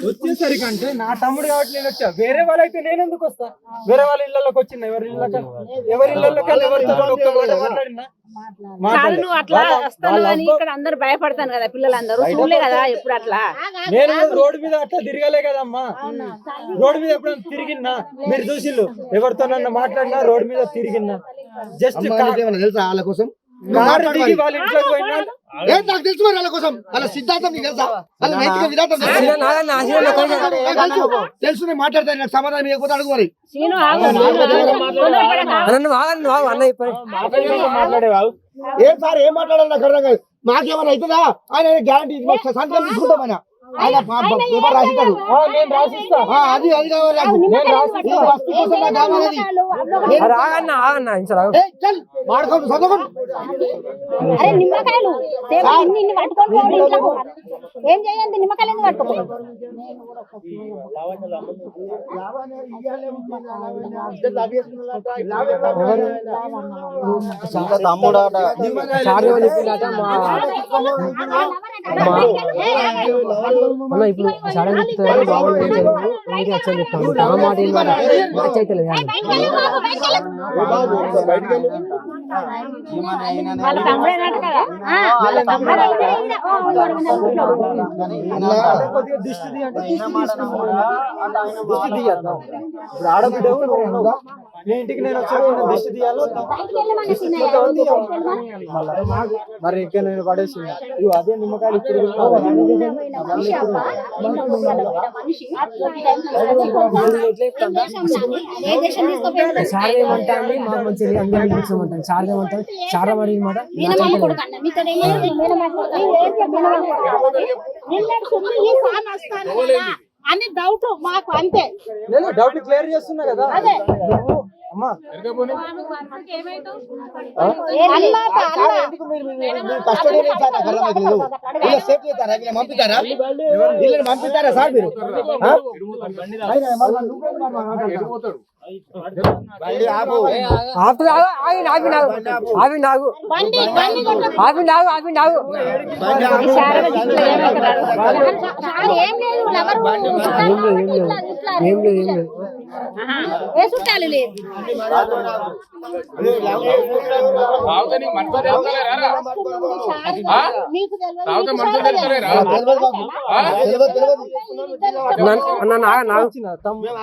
వచ్చేసరికి అంటే నా తమ్ముడు కాబట్టి నేను వచ్చా. వేరే వాళ్ళైతే నేను ఎందుకు వస్తా? వేరే వాళ్ళ ఇళ్ళకి వచ్చిన ఎవరి ఇళ్ళకి మాట్లాడినా కాదు నువ్వు అట్లా వస్తాను అని ఇక్కడ అందరు భయపడతాను కదా పిల్లలందరూ చూడలే కదా ఎప్పుడు అట్లా. నేను రోడ్డు మీద అట్లా తిరగలే కదమ్మా. రోడ్డు మీద ఎప్పుడైనా తిరిగినా మీరు చూసిల్లు ఎవరితోనన్నా మాట్లాడినా రోడ్డు మీద తిరిగినా జస్ట్ తెలుసా వాళ్ళ కోసం కారు దిగి వాళ్ళ ఇంట్లోకి పోయినా నాకు తెలుసు మరి వాళ్ళ కోసం వాళ్ళ సిద్ధాంతం నీకు తెలుసా వాళ్ళ నైతిక విధానం తెలుసు నేను మాట్లాడతాను నాకు సమాధానం ఇవ్వకపోతే అడుగు మరి ఏం సార్ ఏం మాట్లాడాలి నాకు అర్థం కాదు. మాకేమైనా అవుతుందా ఆయన గ్యారంటీ సంతకం తీసుకుంటాం ఆయన ఆయన పేపర్ రాసిస్తాడు అది అది కావాలి మాడుకోండి చదవకండి నిమ్మకాయలు ఏం చేయండి నిమ్మకాయలు ఎందుకు పట్టుకోండి తమ్ముడాట ఇప్పుడు ఆడబిడ్డ నీ ఇంటికి నేను వచ్చాను దిష్టి తీయాలో మరి ఇంకా నేను పడేసి అదే నిమ్మకాయలు సార్ ఏమంటా అండి మాకు మంచిది అందరూ కూర్చోమంటాను. సార్ ఏమంటారు చాలా మరి మాట అని డౌట్ మాకు అంతే. నేను డౌట్ క్లియర్ చేస్తున్నా కదా అమ్మా. పంపిస్తారా సార్ మీరు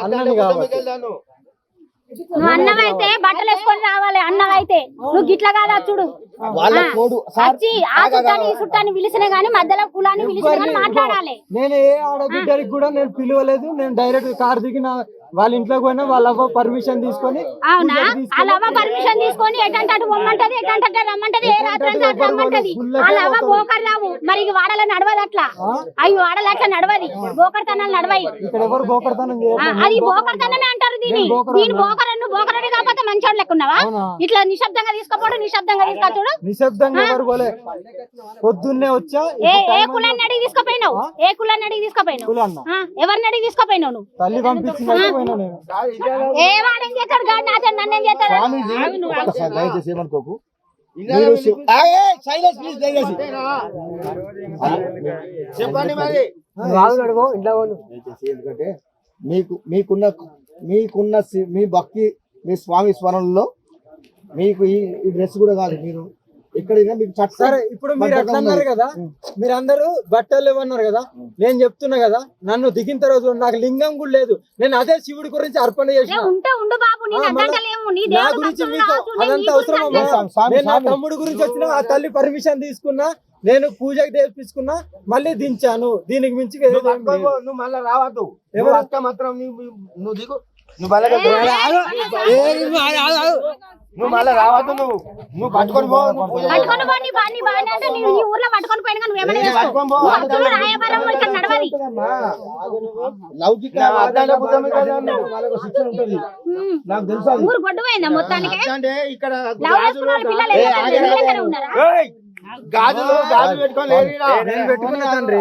అన్నని కాబట్టి నువ్వు అన్నమైతే బట్టలు వేసుకొని రావాలి. అన్నమైతే నువ్వు గిట్ల కాదా చూడు వచ్చి ఆ చుట్టాన్ని ఈ చుట్టాన్ని పిలిచిన గానీ మధ్యలో కులాన్ని పిలిచిన గానీ మాట్లాడాలి. నేను ఏ ఆడబిడ్డకి కూడా నేను పిలవలేదు. నేను డైరెక్ట్ కార్ దిగి వాళ్ళ ఇంట్లోకి పోయినా వాళ్ళ అవ్వ పర్మిషన్ తీసుకొని అవునా వాళ్ళ అవ్వ పర్మిషన్ తీసుకొని ఎటంటే అటు పొమ్మంటది ఎటంటే రమ్మంటది ఏ రాత్రి అంటే అటు రమ్మంటది. వాళ్ళ అవ్వ బోకర్ రావు మరి వాడల నడవదు అట్లా. అవి వాడలు అట్లా నడవది బోకర్తనాలు నడవయి. ఇక్కడ ఎవరు బోకర్తనం అది బోకర్తనమే అంటారు దీని. దీని బోకరన్ను బోకరని కాకపోతే మంచోడు లెక్కున్నావా? ఇట్లా నిశ్శబ్దంగా తీసుకోపోడు నిశ్శబ్దంగా తీసుకొచ్చుడు. నిశ్శబ్దంగా ఎవరు పోలే పొద్దున్నే వచ్చా. ఏ కులాన్ని అడిగి తీసుకుపోయినావు? ఏ కులాన్ని అడిగి తీసుకుపోయినావు? ఎవరిని అడిగి తీసుకుపోయినావు నువ్వు? తల్లి పంపించిన ఏ వాడేం చేస్తాడు గాడి నాతో నన్నేం చేస్తాడు? దయచేసి ఏమనుకోకు చెప్పండి మరి ఎందుకంటే మీకున్న మీ భక్తి మీ స్వామి స్మరణలో మీకు ఈ డ్రెస్ కూడా కాదు. మీరు ఎక్కడైనా మీకు సరే ఇప్పుడు మీరు ఎట్లా అన్నారు కదా, మీరు అందరూ బట్టలు ఇవ్వన్నారు కదా. నేను చెప్తున్నా కదా నన్ను దిగిన తర్వాత నాకు లింగం కూడా లేదు. నేను అదే శివుడి గురించి అర్పణ చేసిన. నా గురించి మీకు అదంతా అవసరం. నేను నా తమ్ముడు గురించి వచ్చిన ఆ తల్లి పర్మిషన్ తీసుకున్నా, నేను పూజకి తెప్పించుకున్నా, మళ్ళీ దించాను. దీనికి మించి నువ్వు మళ్ళీ రావద్దు. మాత్రం నువ్వు దిగు. నువ్వు మళ్ళీ రావద్దు. నువ్వు పట్టుకొని లౌకిక నాకు తెలుసు అంటే ఇక్కడ గాజులు పెట్టుకొని పెట్టుకున్నా తండ్రి.